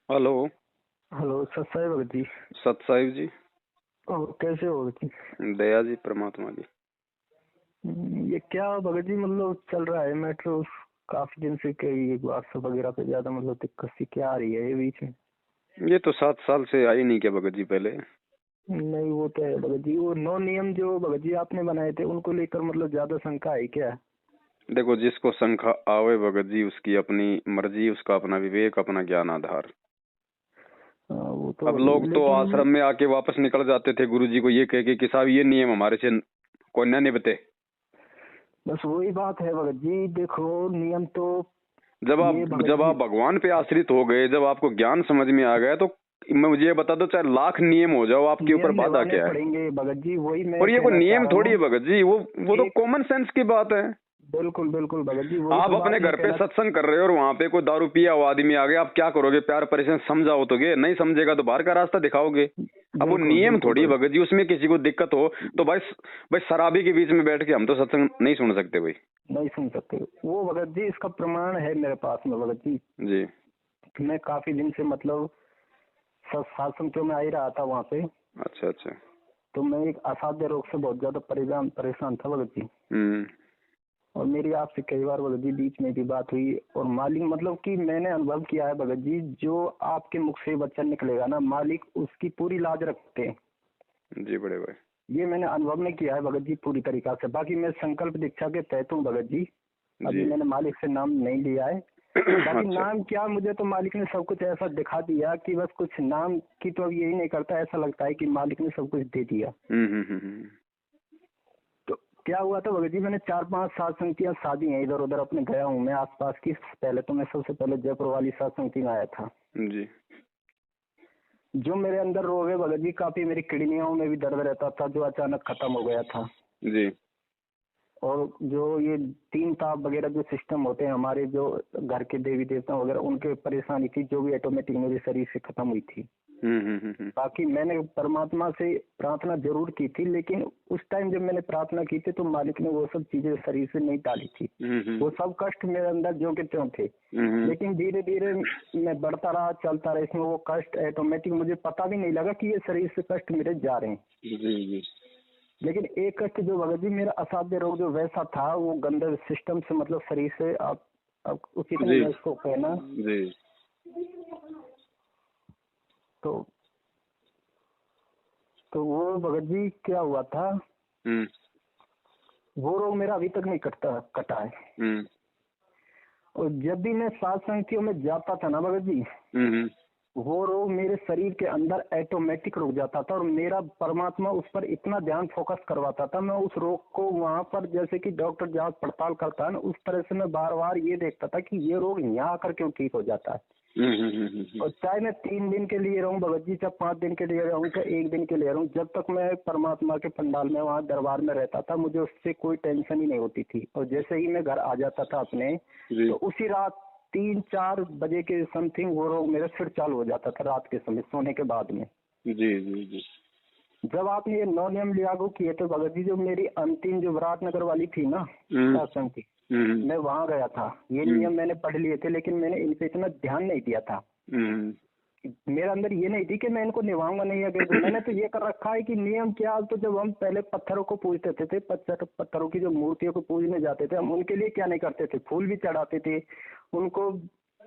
Hello. Hello सत साई भगत जी। सत साहिब जी। और कैसे हो भगत जी? दया जी, परमात्मा जी। ये क्या भगत जी मतलब चल रहा है मेट्रो काफी दिन से कई व्हाट्सएप वगैरह पे ज्यादा मतलब दिक्कत सी क्या आ रही है ये बीच में? ये तो 7 साल से आई नहीं क्या भगत जी पहले? नहीं वो तो है भगत जी, वो नौ नियम जो भगत जी आपने बनाए थे उनको लेकर मतलब ज्यादा शंका है क्या? देखो, जिसको शंका आवे भगत जी, उसकी अपनी मर्जी, उसका अपना विवेक, अपना ज्ञान आधार। वो तो अब भगत लोग जी तो लेकिन आश्रम में आके वापस निकल जाते थे गुरु जी को ये कह के कि साहब ये नियम हमारे से कोई न निभते। बस वही बात है भगत जी, देखो नियम तो जब ये आप भगत जब जी। आप भगवान पे आश्रित हो गए, जब आपको ज्ञान समझ में आ गया, तो मुझे ये बता दो, चाहे लाख नियम हो जाओ, आपके ऊपर नियम बाधा निभाने क्या है? पड़ेंगे भगत जी, वही मैं और ये कोई कहना चाह नियम रहा थोड़ी है हूँ। भगत जी, वो तो एक कॉमन सेंस की बात है। बिल्कुल बिल्कुल भगत जी, वही आप तो अपने बात मैं घर पे कहना। सत्संग कर रहे हो और वहां पे कोई दारू पिया हुआ आदमी आ गया, आप क्या करोगे? प्यार परेशान समझाओ तोगे, नहीं समझेगा तो बाहर का रास्ता दिखाओगे। अब वो बिल्कुल नियम बिल्कुल थोड़ी है भगत, भगत जी, उसमें किसी को दिक्कत हो तो भाई भाई शराबी के बीच में बैठ के हम तो सत्संग नहीं सुन सकते भाई। नहीं सुन सकते वो भगत जी, इसका प्रमाण है मेरे पास में भगत जी। जी। मैं काफी दिन से मतलब सब सात्संग में आ ही रहा था वहाँ पे। अच्छा अच्छा। तो मैं एक असाध्य रोग से बहुत ज्यादा परेशान परेशान था भगत जी। हम्म। और मेरी आपसे कई बार भगत जी बीच में भी बात हुई, और मालिक मतलब कि मैंने अनुभव किया है भगत जी, जो आपके मुख से वचन निकलेगा ना मालिक उसकी पूरी लाज रखते हैं। जी बड़े भाई। ये मैंने अनुभव में किया है भगत जी पूरी तरीका से। बाकी मैं संकल्प दीक्षा के तहत हूँ भगत जी। अभी जी। मैंने मालिक से नाम नहीं लिया है। बाकी अच्छा। नाम क्या, मुझे तो मालिक ने सब कुछ ऐसा दिखा दिया कि बस कुछ नाम की तो अब यही नहीं करता, ऐसा लगता है कि मालिक ने सब कुछ दे दिया। हम्म। तो क्या हुआ था भगत जी, मैंने 4-5 सात संगतियां शादी हैं इधर उधर अपने गया हूँ मैं आसपास की। पहले तो मैं सबसे पहले जयपुर वाली सात संगति में आया था। जी। जो मेरे अंदर रोग है भगत जी, काफी मेरी किडनियों में भी दर्द रहता था जो अचानक खत्म हो गया था। जी। और जो ये 3 ताप वगैरह जो सिस्टम होते हैं हमारे, जो घर के देवी देवता वगैरह, उनके परेशानी थी जो भी ऑटोमेटिक मेरे शरीर से खत्म हुई थी। बाकी मैंने परमात्मा से प्रार्थना जरूर की थी, लेकिन उस टाइम जब मैंने प्रार्थना की थी तो मालिक ने वो सब चीजें शरीर से नहीं डाली थी। वो सब कष्ट मेरे अंदर जो के त्यों थे। लेकिन धीरे धीरे मैं बढ़ता रहा, चलता रहा, इसमें वो कष्ट ऑटोमेटिक मुझे पता भी नहीं लगा कि ये शरीर से कष्ट मेरे जा रहे हैं। जी जी। लेकिन एक कष्ट जो भगत जी मेरा असाध्य रोग जो वैसा था, वो गंदे सिस्टम से मतलब शरीर से आप उचित नहीं जी है इसको कहना। जी। तो तो वो भगत जी क्या हुआ था, हम्म वो रोग मेरा अभी तक नहीं कटा है। हम्म और जब भी मैं सात संगतियों में जाता था ना भगत जी, हम्म वो रोग मेरे शरीर के अंदर ऑटोमेटिक रुक जाता था, और मेरा परमात्मा उस पर इतना ध्यान फोकस करवाता था। मैं उस रोग को वहां पर जैसे कि डॉक्टर जांच पड़ताल करता है ना, उस तरह से मैं बार बार ये देखता था कि ये रोग यहाँ आकर क्यों ठीक हो जाता है। और चाहे मैं 3 दिन के लिए रहूं भगत जी, चाहे 5 दिन के लिए रहूं, चाहे 1 दिन के लिए रहूं, जब तक मैं परमात्मा के पंडाल में वहां दरबार में रहता था मुझे उससे कोई टेंशन ही नहीं होती थी। और जैसे ही मैं घर आ जाता था अपने, जी तो उसी रात 3-4 बजे के समथिंग वो रोग मेरे फिर चालू हो जाता था रात के समय सोने के बाद में। जी जी जी। जब आपने ये 9 नियम लागू किए तो भगत जी, जो मेरी अंतिम जो विराटनगर वाली थी ना सत्संग की, मैं वहां गया था। ये नियम मैंने पढ़ लिए थे, लेकिन मैंने इन पे इतना ध्यान नहीं दिया था। मेरे अंदर ये नहीं थी कि मैं इनको निभाऊंगा नहीं अगले दिन। मैंने तो ये कर रखा है कि नियम क्या। तो जब हम पहले पत्थरों को पूजते थे, पत्थरों की जो मूर्तियों को पूजने जाते थे, हम उनके लिए क्या नहीं करते थे, फूल भी चढ़ाते थे उनको,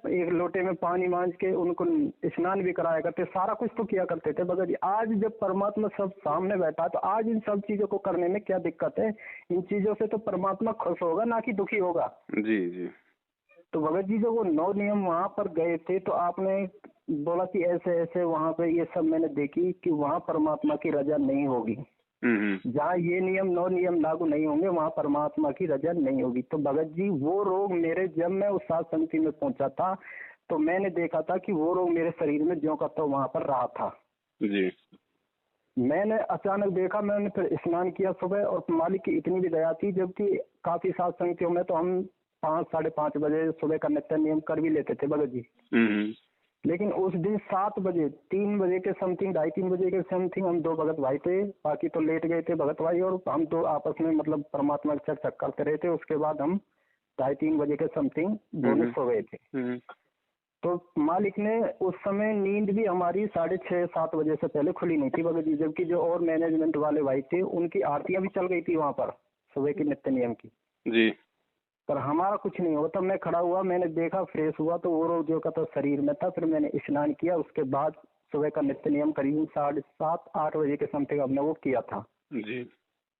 एक लोटे में पानी मांझ के उनको स्नान भी कराया करते, सारा कुछ तो किया करते थे। भगत जी आज जब परमात्मा सब सामने बैठा तो आज इन सब चीजों को करने में क्या दिक्कत है? इन चीजों से तो परमात्मा खुश होगा ना कि दुखी होगा। जी जी। तो भगत जी जो वो 9 नियम वहां पर गए थे, तो आपने बोला कि ऐसे ऐसे वहां पे ये सब मैंने देखी कि वहां परमात्मा की रजा नहीं होगी। जहाँ ये नियम 9 नियम लागू नहीं होंगे वहाँ परमात्मा की रजा नहीं होगी। तो भगत जी वो रोग मेरे, जब मैं उस सात संगति में पहुंचा था तो मैंने देखा था कि वो रोग मेरे शरीर में ज्यों का त्यों वहां पर रहा था। जी। मैंने अचानक देखा, मैंने फिर स्नान किया सुबह, और मालिक की इतनी भी दया थी, जबकि काफी सात संगतियों में तो हम 5-5:30 बजे सुबह का नित्य नियम कर भी लेते थे भगत जी। लेकिन उस दिन 7 बजे, 3 बजे के समथिंग, 2:30-3 बजे के समथिंग हम 2 भगत भाई थे, बाकी तो लेट गए थे भगत भाई, और हम तो आपस में मतलब परमात्मा की चर्चा करते रहे थे। उसके बाद हम 2:30-3 बजे के समथिंग दोनों सो गए थे। तो मालिक ने उस समय नींद भी हमारी 6:30-7 बजे से पहले खुली नहीं थी भगत जी, जबकि जो और मैनेजमेंट वाले भाई थे उनकी आरतियां भी चल गई थी वहां पर सुबह की नित्य नियम की जी। पर हमारा कुछ नहीं हुआ। तब मैं खड़ा हुआ, मैंने देखा, फ्रेश हुआ तो वो रोग जो का तो शरीर में था। फिर मैंने स्नान किया, उसके बाद सुबह का नित्य नियम करीब 7:30-8 बजे के समथिंग हमने वो किया था जी।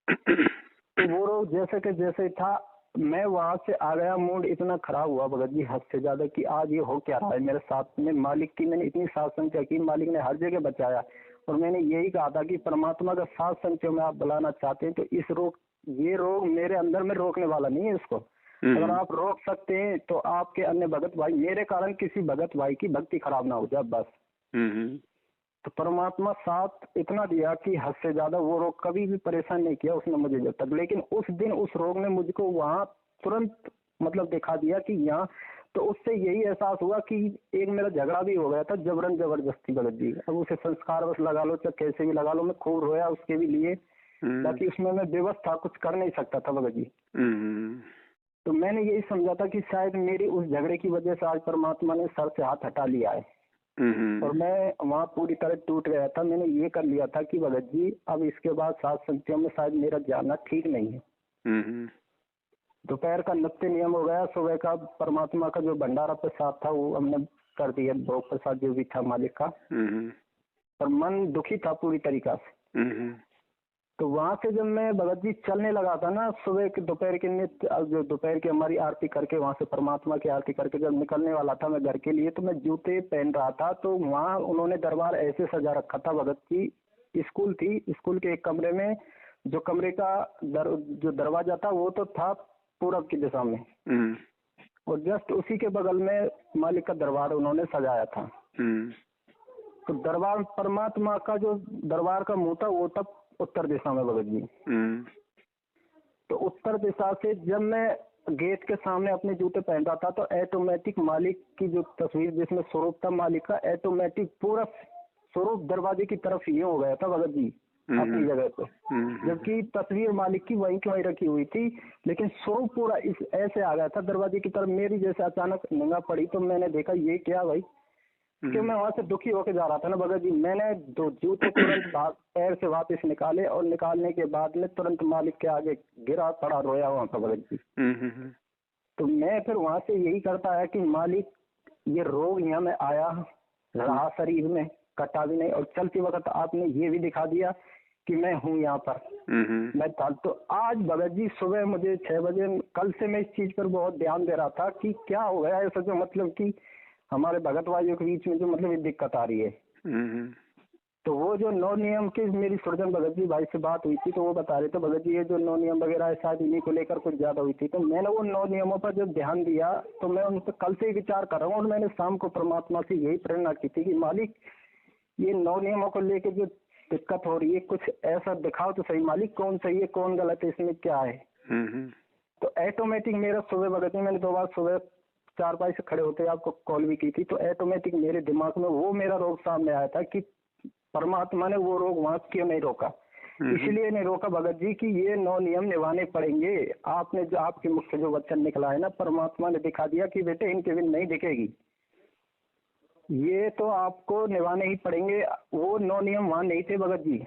तो वो रोग जैसे के जैसे था। मैं वहां से आ गया, मूड इतना खराब हुआ भगत जी हद से ज्यादा कि आज ये हो क्या रहा है मेरे साथ में। मालिक की मैंने इतनी साथ संख्या की, मालिक ने हर जगह बचाया और मैंने यही कहा था कि परमात्मा का साथ संख्या में आप बुलाना चाहते हैं तो इस रोग ये रोग मेरे अंदर में रोकने वाला नहीं है इसको। अगर आप रोक सकते हैं तो आपके अन्य भगत भाई, मेरे कारण किसी भगत भाई की भक्ति खराब ना हो जाए बस। तो परमात्मा साथ इतना दिया कि हद से ज्यादा। वो रोग कभी भी परेशान नहीं किया उसने मुझे जब तक, लेकिन उस दिन उस रोग ने मुझको वहां तुरंत मतलब दिखा दिया कि यहाँ। तो उससे यही एहसास हुआ कि एक मेरा झगड़ा भी हो गया था जबरन जबरदस्ती भगत जी। अब उसे संस्कार बस लगा लो चाहे कैसे भी लगा लो, मैं खूब रोया उसके भी लिए, ताकि उसमें मैं बेबस था, कुछ कर नहीं सकता था भगत जी। तो मैंने यही समझा था कि शायद मेरी उस झगड़े की वजह से आज परमात्मा ने सर से हाथ हटा लिया है और मैं वहाँ पूरी तरह टूट गया था। मैंने ये कर लिया था कि भगत जी अब इसके बाद सात संगतियों में शायद मेरा जाना ठीक नहीं है। दोपहर का नित्य नियम हो गया, सुबह का परमात्मा का जो भंडारा प्रसाद था वो हमने कर दिया, भोग प्रसाद जो भी था मालिक का। पर मन दुखी था पूरी तरीका से। तो वहां से जब मैं भगत जी चलने लगा था ना, सुबह के दोपहर के नित्य जो दोपहर की हमारी आरती करके वहां से परमात्मा की आरती करके जब निकलने वाला था मैं घर के लिए, तो मैं जूते पहन रहा था। तो वहां उन्होंने दरबार ऐसे सजा रखा था भगत जी, स्कूल थी, स्कूल के एक कमरे में जो कमरे का जो दरवाजा था वो तो था पूरब की दिशा में और जस्ट उसी के बगल में मालिक का दरबार उन्होंने सजाया था। तो दरबार परमात्मा का जो दरबार का मुंह था वो था उत्तर दिशा में भगत जी। तो उत्तर दिशा से जब मैं गेट के सामने अपने जूते पहन रहा था तो ऑटोमेटिक मालिक की जो तस्वीर जिसमें स्वरूप था मालिक का, ऑटोमेटिक पूरा स्वरूप दरवाजे की तरफ ये हो गया था भगत जी अपनी जगह पे, जबकि तस्वीर मालिक की वहीं की वहीं रखी हुई थी, लेकिन स्वरूप पूरा इस ऐसे आ गया था दरवाजे की तरफ। मेरी जैसे अचानक निगाह पड़ी तो मैंने देखा ये क्या भाई, कि मैं वहां से दुखी होकर जा रहा था ना भगत जी। मैंने दो जूते तुरंत पैर से वापस निकाले और निकालने के बाद में तुरंत मालिक के आगे गिरा पड़ा, रोया वहां पर भगत जी। तो मैं फिर वहां से यही करता है कि मालिक ये रोग यहाँ में आया रहा शरीर में, कटा भी नहीं, और चलती वक्त आपने ये भी दिखा दिया कि मैं हूँ यहाँ पर, मैं था। तो आज भगत जी सुबह मुझे 6 बजे, कल से मैं इस चीज पर बहुत ध्यान दे रहा था कि क्या हो गया ऐसा, जो मतलब कि हमारे भगत भाइयों के बीच में जो मतलब ये दिक्कत आ रही है। तो वो जो 9 नियम की मेरी सुरजन भगत जी भाई से बात हुई थी तो वो बता रहे थे भगत जी ये जो 9 नियम वगैरह है शायद इन्हीं को लेकर कुछ ज्यादा हुई थी। तो मैंने वो 9 नियमों पर जब ध्यान दिया तो मैं उन पर कल से ही विचार कर रहा हूँ और मैंने शाम को परमात्मा से यही प्रेरणा की थी कि मालिक ये 9 नियमों को लेकर जो दिक्कत हो रही है कुछ ऐसा दिखाओ तो सही मालिक, कौन सही है कौन गलत है, इसमें क्या है। तो ऑटोमेटिक मेरा सुबह भगत जी, मैंने 2 बार सुबह 4 से खड़े होते आपको कॉल भी की थी, तो ऑटोमेटिक मेरे दिमाग में वो मेरा रोग सामने आया था कि परमात्मा ने वो रोग वहां क्यों नहीं रोका। इसलिए नहीं रोका भगत जी कि ये 9 नियम निभाने पड़ेंगे। आपने जो आपके मुख से जो वचन निकला है ना, परमात्मा ने दिखा दिया कि बेटे इनके बिन नहीं दिखेगी, ये तो आपको निभाने ही पड़ेंगे। वो 9 नियम वहां नहीं थे भगत जी,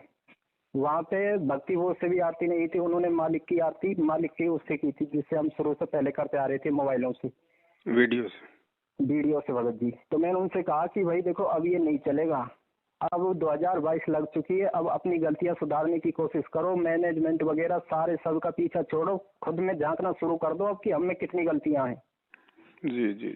वहां पे भक्ति वो से भी आरती नहीं थी, उन्होंने मालिक की आरती मालिक की उससे की थी जिससे हम शुरू से पहले करते आ रहे थे मोबाइलों से, वीडियो से भगत जी। तो मैंने उनसे कहा कि भाई देखो अब ये नहीं चलेगा, अब 2022 लग चुकी है, अब अपनी गलतियां सुधारने की कोशिश करो, मैनेजमेंट वगैरह सारे सबका पीछा छोड़ो, खुद में झांकना शुरू कर दो अब कि हम में कितनी गलतियां हैं। जी जी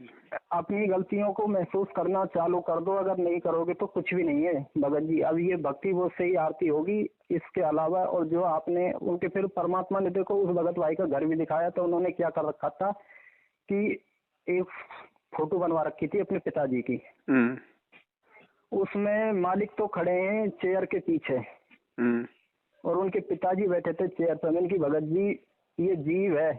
अपनी गलतियों को महसूस करना चालू कर दो, अगर नहीं करोगे तो कुछ भी नहीं है भगत जी। अब ये भक्ति वो से ही आरती होगी, इसके अलावा और जो आपने उनके फिर परमात्मा ने देखो उस भगत भाई का घर भी दिखाया, तो उन्होंने क्या कर रखा था कि एक फोटो बनवा रखी थी अपने पिताजी की, उसमें मालिक तो खड़े हैं चेयर के पीछे और उनके पिताजी बैठे थे चेयर पर। मैंने की भगत जी ये जीव है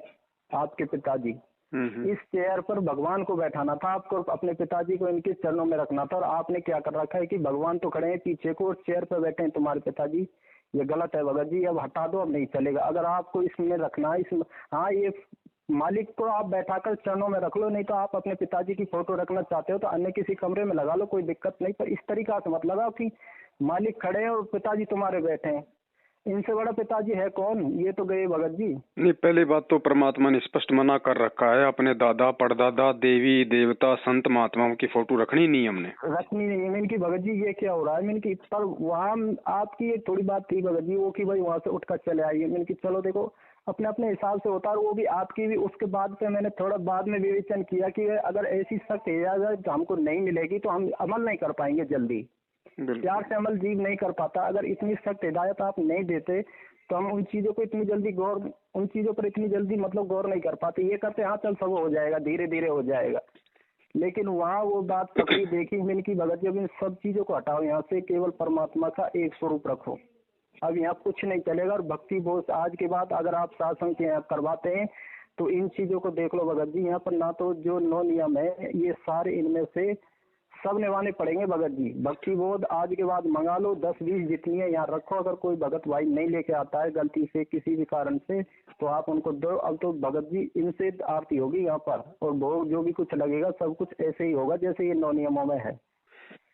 आपके पिताजी, इस चेयर पर भगवान को बैठाना था आपको, अपने पिताजी को इनके चरणों में रखना था, और आपने क्या कर रखा है कि भगवान तो खड़े हैं पीछे को और चेयर पर बैठे हैं तुम्हारे पिताजी, ये गलत है भगत जी, अब हटा दो, अब नहीं चलेगा। अगर आपको इसमें रखना है इसमें, हाँ ये मालिक को आप बैठाकर चरणों में रख लो, नहीं तो आप अपने पिताजी की फोटो रखना चाहते हो तो अन्य किसी कमरे में लगा लो, कोई दिक्कत नहीं, पर इस तरीका से मत लगाओ कि मालिक खड़े हैं और पिताजी तुम्हारे बैठे हैं। इनसे बड़ा पिताजी है कौन? ये तो गए भगत जी। नहीं, पहली बात तो परमात्मा ने स्पष्ट मना कर रखा है, अपने दादा परदादा देवी देवता संत महात्माओं की फोटो रखनी नहीं, हमने रखनी नहीं है। मैंने की भगत जी ये क्या हो रहा है? मैंने की पर वहाँ आपकी ये थोड़ी बात थी भगत जी, वो कि भाई वहाँ से उठकर चले आइए। मैंने की चलो देखो अपने अपने हिसाब से होता है, वो भी आपकी भी। उसके बाद पे मैंने थोड़ा बाद में विवेचन किया कि अगर ऐसी सख्त इजाजत हमको नहीं मिलेगी तो हम अमल नहीं कर पाएंगे जल्दी। प्यार से अमल जीव नहीं कर पाता। अगर इतनी सख्त हिदायत आप नहीं देते तो हम उन चीजों को इतनी जल्दी उन चीजों पर इतनी जल्दी मतलब गौर नहीं कर पाते। ये करते हाँ चल सब हो जाएगा, धीरे धीरे हो जाएगा, लेकिन वहाँ वो बात पकड़ी देखी मैंने की भगत जी अब इन सब चीजों को हटाओ यहाँ से, केवल परमात्मा का एक स्वरूप रखो। अब यहाँ कुछ नहीं चलेगा। और भक्ति बोध आज के बाद अगर आप सात्संग के यहाँ करवाते हैं तो इन चीजों को देख लो भगत जी, यहाँ पर ना तो जो 9 नियम है ये सारे इनमें से सब निभाने पड़ेंगे भगत जी। भक्ति बोध आज के बाद मंगा लो, 10-20 जितनी है यहाँ रखो। अगर कोई भगत भाई नहीं लेके आता है गलती से किसी भी कारण से तो आप उनको दो। अब तो भगत जी इनसे आरती होगी यहाँ पर, और भोग जो भी कुछ लगेगा सब कुछ ऐसे ही होगा जैसे ये 9 नियमों में है।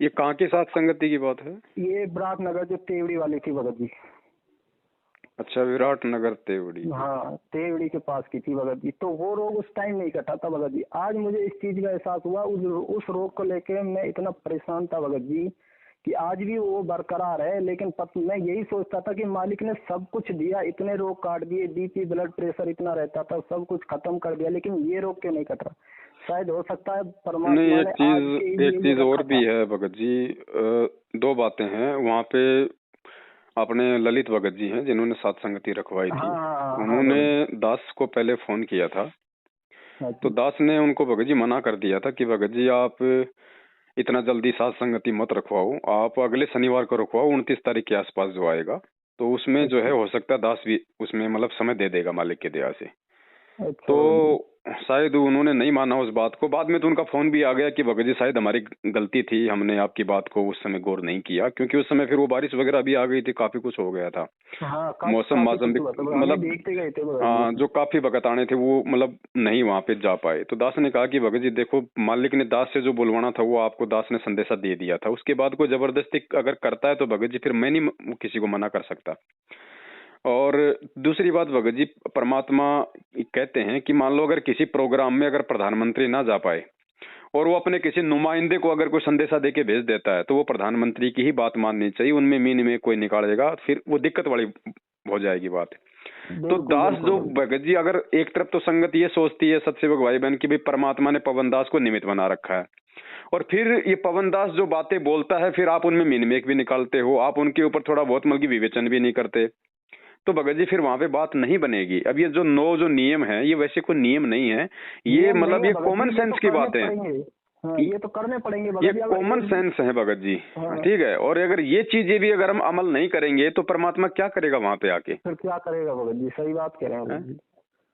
ये कहाँ की साथ संगति की बात है? ये विराटनगर जो तेवड़ी वाली थी भगत जी। अच्छा, विराटनगर तेवड़ी। हाँ, तेवड़ी के पास की थी भगत जी। तो वो रोग उस टाइम नहीं कटा था भगत जी। आज मुझे इस चीज का एहसास हुआ, उस रोग को लेके मैं इतना परेशान था भगत जी कि आज भी वो बरकरार है। लेकिन मैं यही सोचता था कि मालिक ने सब कुछ दिया, इतने रोग काट दिए, बीपी ब्लड प्रेशर इतना रहता था, सब कुछ खत्म कर दिया, लेकिन ये रोग क्यों नहीं कट रहा? शायद हो सकता है परमात्मा नहीं, ने एक चीज और भी है भगत जी। 2 बातें हैं वहाँ पे। अपने ललित भगत जी हैं जिन्होंने साथ संगति रखवाई थी। उन्होंने दास को पहले फोन किया था, तो दास ने उनको भगत जी मना कर दिया था कि भगत जी आप इतना जल्दी साथ संगति मत रखवाओ, आप अगले शनिवार को रखवाओ, 29 तारीख के आसपास जो आएगा, तो उसमें जो है हो सकता है दास भी उसमें मतलब समय दे देगा मालिक के दया से। तो शायद उन्होंने नहीं माना उस बात को। बाद में तो उनका फोन भी आ गया कि भगत जी शायद हमारी गलती थी, हमने आपकी बात को उस समय गौर नहीं किया, क्योंकि उस समय फिर वो बारिश वगैरह भी आ गई थी, काफी कुछ हो गया था। मौसम भी मतलब हाँ, जो काफी भगत आने थे वो मतलब नहीं वहाँ पे जा पाए। तो दास ने कहा कि भगत जी देखो, मालिक ने दास से जो बुलवाना था वो आपको दास ने संदेशा दे दिया था, उसके बाद कोई जबरदस्ती अगर करता है तो भगत जी फिर मैं नहीं किसी को मना कर सकता। और दूसरी बात भगत जी, परमात्मा कहते हैं कि मान लो अगर किसी प्रोग्राम में अगर प्रधानमंत्री ना जा पाए और वो अपने किसी नुमाइंदे को अगर कोई संदेशा देके भेज देता है तो वो प्रधानमंत्री की ही बात माननी चाहिए, उनमें मीन में कोई निकालेगा फिर वो दिक्कत वाली हो जाएगी बात। तो दास जो भगत जी अगर एक तरफ तो संगत ये सोचती है सत्सेवक भाई बहन की भाई परमात्मा ने पवन दास को निमित्त बना रखा है, और फिर ये पवन दास जो बातें बोलता है फिर आप उनमें मीन भी निकालते हो, आप उनके ऊपर थोड़ा बहुत मतलब विवेचन भी नहीं करते, तो भगत जी फिर वहां पे बात नहीं बनेगी। अब ये जो 9 जो नियम है ये वैसे कोई नियम नहीं है, ये मतलब ये कॉमन सेंस की बातें हैं। ये तो करने पड़ेंगे भगत जी, ये कॉमन सेंस है भगत जी। ठीक है, और अगर ये चीजें भी अगर हम अमल नहीं करेंगे तो परमात्मा क्या करेगा वहां पे आके? फिर क्या करेगा भगत जी? सही बात कह रहे हैं।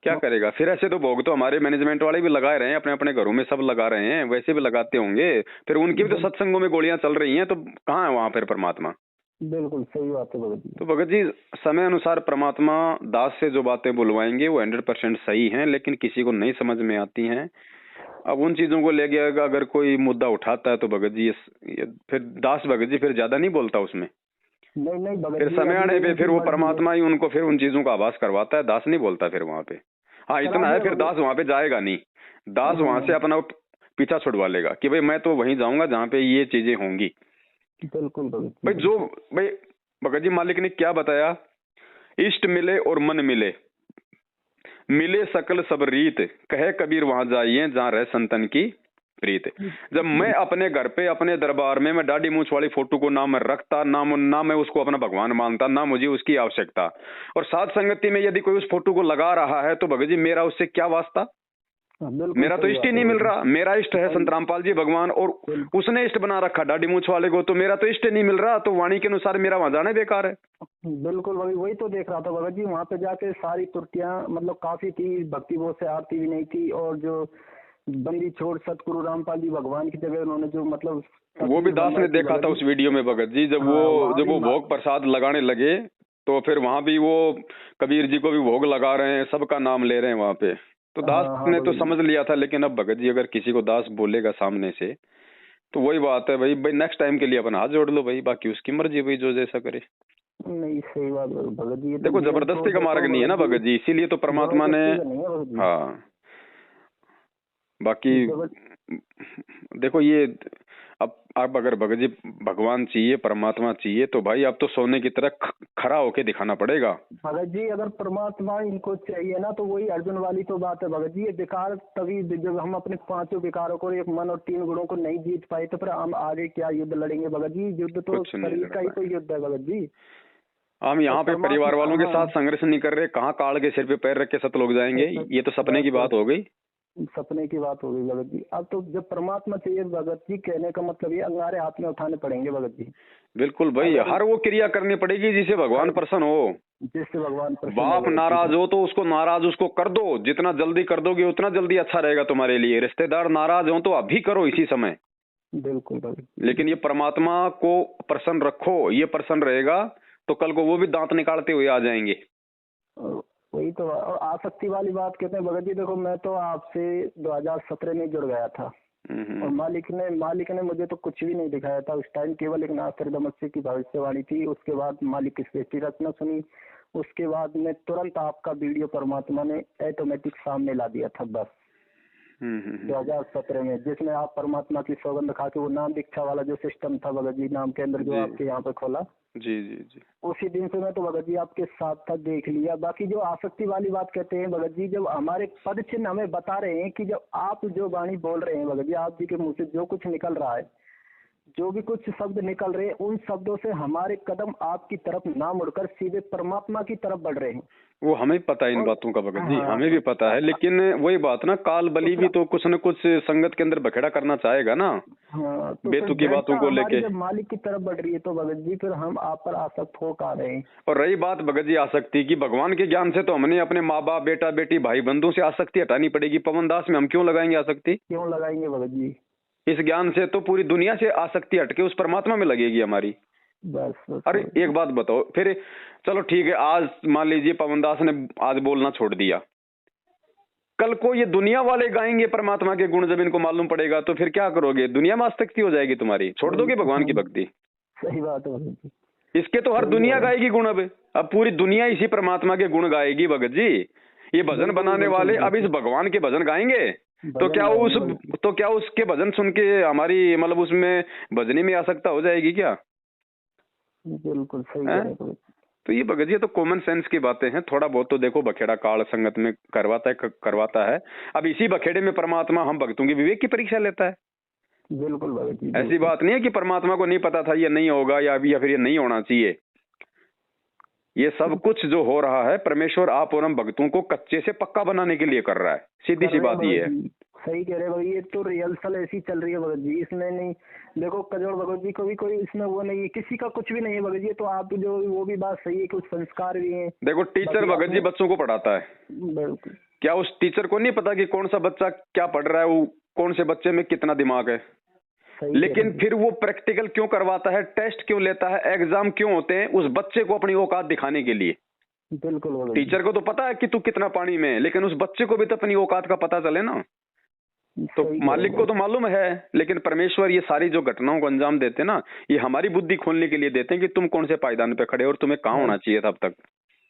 क्या करेगा फिर? ऐसे तो भोग तो हमारे मैनेजमेंट वाले भी लगाए रहे हैं, अपने अपने घरों में सब लगा रहे हैं, वैसे भी लगाते होंगे, फिर उनकी भी तो सत्संगों में गोलियां चल रही हैं, तो कहाँ है वहां पर परमात्मा? बिल्कुल सही बात है भगत जी। तो भगत जी समय अनुसार परमात्मा दास से जो बातें बुलवाएंगे वो 100% सही हैं, लेकिन किसी को नहीं समझ में आती हैं। अब उन चीजों को लेके अगर कोई मुद्दा उठाता है तो भगत जी फिर दास भगत जी फिर ज्यादा नहीं बोलता उसमें। नहीं भगत फिर समय आने पे फिर वो परमात्मा ही उनको फिर उन चीजों का आभास करवाता है, दास नहीं बोलता फिर वहां पे। हाँ इतना है, फिर दास वहां पे जाएगा नहीं, दास वहां से अपना पीछा छुड़वा लेगा कि भाई मैं तो वहीं जाऊंगा जहाँ पे ये चीजें होंगी। बिल्कुल भाई जो भाई भगत जी मालिक ने क्या बताया, इष्ट मिले और मन मिले, मिले सकल सब रीत, कहे कबीर वहां जाइए जहाँ रह संतन की प्रीत। जब मैं अपने घर पे अपने दरबार में मैं दाढ़ी मूंछ वाली फोटो को ना मैं रखता, ना मैं उसको अपना भगवान मानता, ना मुझे उसकी आवश्यकता, और साथ संगति में यदि कोई उस फोटो को लगा रहा है तो भगत जी मेरा उससे क्या वास्ता? मेरा तो इष्ट ही नहीं मिल रहा। मेरा इष्ट है संत रामपाल जी भगवान, और उसने इष्ट बना रखा दाढ़ी मूंछ वाले को, तो मेरा तो इष्ट नहीं मिल रहा, तो वाणी के अनुसार मेरा वहां जाना बेकार है। बिल्कुल वही तो देख रहा था भगत जी, वहाँ पे जाके सारी त्रुटियां मतलब काफी थी, भक्ति बोध से आरती भी नहीं थी, और जो बंदी छोड़ सतगुरु रामपाल जी भगवान की जगह उन्होंने जो मतलब वो भी दास ने देखा था उस वीडियो में भगत जी, जब वो भोग प्रसाद लगाने लगे तो फिर वहां भी वो कबीर जी को भी भोग लगा रहे हैं, सबका नाम ले रहे हैं वहां पे, तो दास ने तो समझ लिया था, लेकिन अब भगत जी अगर किसी को दास बोलेगा सामने से तो वही बात है भाई नेक्स्ट टाइम के लिए अपन हाथ जोड़ लो भाई, बाकी उसकी मर्जी भाई, जो जैसा करे। नहीं सही बात भगत जी, देखो जबरदस्ती का मार्ग नहीं है ना भगत जी, इसीलिए तो परमात्मा ने, हाँ बाकी देखो ये अब अगर भगत जी भगवान चाहिए, परमात्मा चाहिए, तो भाई अब तो सोने की तरह खड़ा होके दिखाना पड़ेगा। भगत जी अगर परमात्मा इनको चाहिए ना तो वही अर्जुन वाली तो बात है भगत जी, ये विकार तभी जब हम अपने 5 विकारों को, एक मन और 3 गुणों को नहीं जीत पाए तो फिर हम आगे क्या युद्ध लड़ेंगे भगत जी? युद्ध तो शरीर का ही तो युद्ध है भगत जी। हम यहाँ पे परिवार वालों के साथ संघर्ष नहीं कर रहे, कहाँ काल के सिर पे पैर रख के सब लोग जाएंगे, ये तो सपने की बात हो गई, सपने की बात हो गई भगत जी। अब तो जब परमात्मा चाहिए भगत जी, कहने का मतलब ये अंगारे हाथ में उठाने पड़ेंगे भगत जी। बिल्कुल भाई, हर वो क्रिया करनी पड़ेगी जिससे भगवान प्रसन्न हो, जिससे भगवान प्रसन्न। बाप नाराज हो तो उसको नाराज उसको कर दो, जितना जल्दी कर दोगे उतना जल्दी अच्छा रहेगा तुम्हारे लिए। रिश्तेदार नाराज हो तो अभी करो इसी समय। बिल्कुल भगत, लेकिन ये परमात्मा को प्रसन्न रखो, ये प्रसन्न रहेगा तो कल को वो भी दांत निकालते हुए आ जाएंगे। वही तो, और आसक्ति वाली बात कहते हैं भगत जी। देखो मैं तो आपसे 2017 में जुड़ गया था और मालिक ने मुझे तो कुछ भी नहीं दिखाया था उस टाइम, केवल एक नास्त्रदामस्य की भविष्यवाणी थी। उसके बाद मालिक की सृष्टि रचना सुनी, उसके बाद में तुरंत आपका वीडियो परमात्मा ने ऑटोमेटिक सामने ला दिया था बस 2017 में, जिसमें आप परमात्मा की सौगंध खा के वो नाम दीक्षा वाला जो सिस्टम था भगत जी, नाम के अंदर जो आपके यहाँ पे खोला, जी जी जी, उसी दिन से मैं तो भगत जी आपके साथ था, देख लिया। बाकी जो आसक्ति वाली बात कहते हैं भगत जी, जब हमारे पद चिन्ह हमें बता रहे हैं कि जब आप जो वाणी बोल रहे हैं भगत जी, आप जी के मुंह से जो कुछ निकल रहा है, जो भी कुछ शब्द निकल रहे हैं, उन शब्दों से हमारे कदम आपकी तरफ ना मुड़कर सीधे परमात्मा की तरफ बढ़ रहे हैं। वो हमें पता है इन बातों का भगत जी, हमें भी पता है, लेकिन वही बात ना, काल बलि भी तो कुछ न कुछ संगत के अंदर बखेड़ा करना चाहेगा ना, तो बेतुकी बातों को लेके। जब मालिक की तरफ बढ़ रही है तो भगत जी फिर हम आप पर आसक्त हो पा रहे हैं। और रही बात भगत जी आसक्ति की, भगवान के ज्ञान से तो हमने अपने माँ बाप, बेटा बेटी, भाई बंधु से आसक्ति हटानी पड़ेगी। पवन दास में हम क्यों लगाएंगे आसक्ति? क्यों लगाएंगे भगत जी? इस ज्ञान से तो पूरी दुनिया से आसक्ति हटके उस परमात्मा में लगेगी हमारी। बस अरे एक बात बताओ फिर, चलो ठीक है, आज मान लीजिए पवनदास ने आज बोलना छोड़ दिया, कल को ये दुनिया वाले गाएंगे परमात्मा के गुण, जब इनको मालूम पड़ेगा तो फिर क्या करोगे? दुनिया में आसक्ति हो जाएगी तुम्हारी, छोड़ दोगे भगवान की भक्ति? सही बात है, इसके तो हर दुनिया गाएगी गुण। अब पूरी दुनिया इसी परमात्मा के गुण गाएगी भगत जी। ये भजन बनाने वाले अब इस भगवान के भजन गाएंगे तो क्या उसके भजन सुन के हमारी मतलब उसमें भजनी में आसक्ता हो जाएगी क्या? बिल्कुल सही है। तो ये भगत जी तो कॉमन सेंस की बातें हैं, थोड़ा बहुत तो देखो बखेड़ा काल संगत में करवाता है। अब इसी बखेड़े में परमात्मा हम भक्तों की विवेक की परीक्षा लेता है। बिल्कुल भगत जी, ऐसी बात नहीं है कि परमात्मा को नहीं पता था ये नहीं होगा या फिर ये नहीं होना चाहिए। ये सब कुछ जो हो रहा है परमेश्वर आप और हम भक्तों को कच्चे से पक्का बनाने के लिए कर रहा है, सीधी सी बात ये है। सही कह रहे भाई, ये तो रिहर्सल ऐसी चल रही है भगत जी, इसमें नहीं देखो कजोड़ भगत जी को भी कोई इसमें वो नहीं है, किसी का कुछ भी नहीं है भगत जी। तो आप जो वो भी बात सही है, कुछ संस्कार भी हैं। देखो टीचर भगत जी बच्चों को पढ़ाता है, बिल्कुल, क्या उस टीचर को नहीं पता कि कौन सा बच्चा क्या पढ़ रहा है, वो कौन से बच्चे में कितना दिमाग है? लेकिन फिर वो प्रैक्टिकल क्यों करवाता है, टेस्ट क्यों लेता है, एग्जाम क्यों होते हैं? उस बच्चे को अपनी औकात दिखाने के लिए। बिल्कुल, टीचर को तो पता है कि तू कितना पानी में है, लेकिन उस बच्चे को भी तो अपनी औकात का पता चले ना। तो मालिक को तो मालूम है, लेकिन परमेश्वर ये सारी जो घटनाओं को अंजाम देते ना, ये हमारी बुद्धि खोलने के लिए देते हैं कि तुम कौन से पायदान पे खड़े और तुम्हें कहाँ होना चाहिए था अब तक।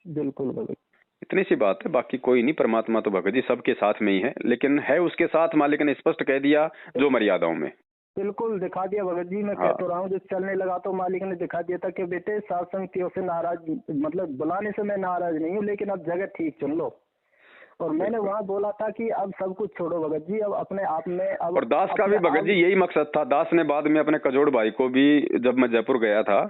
बिल्कुल, इतनी सी बात है, बाकी कोई नहीं। परमात्मा तो भगत जी सबके साथ में ही है, लेकिन है उसके साथ मालिक ने स्पष्ट कह दिया जो मर्यादाओं में। बिल्कुल दिखा दिया भगत जी, मैं कह तो रहा हूँ, जो चलने लगा तो मालिक ने दिखा दिया था कि बेटे सात संगतियों से नाराज, मतलब बुलाने से मैं नाराज नहीं हूँ, लेकिन अब जगह ठीक चुन लो। और मैंने वहाँ बोला था कि अब सब कुछ छोड़ो भगत जी, अब अपने आप में अब। और दास का भी भगत जी यही मकसद था। दास ने बाद में अपने कजोड़ भाई को भी, जब मैं जयपुर गया था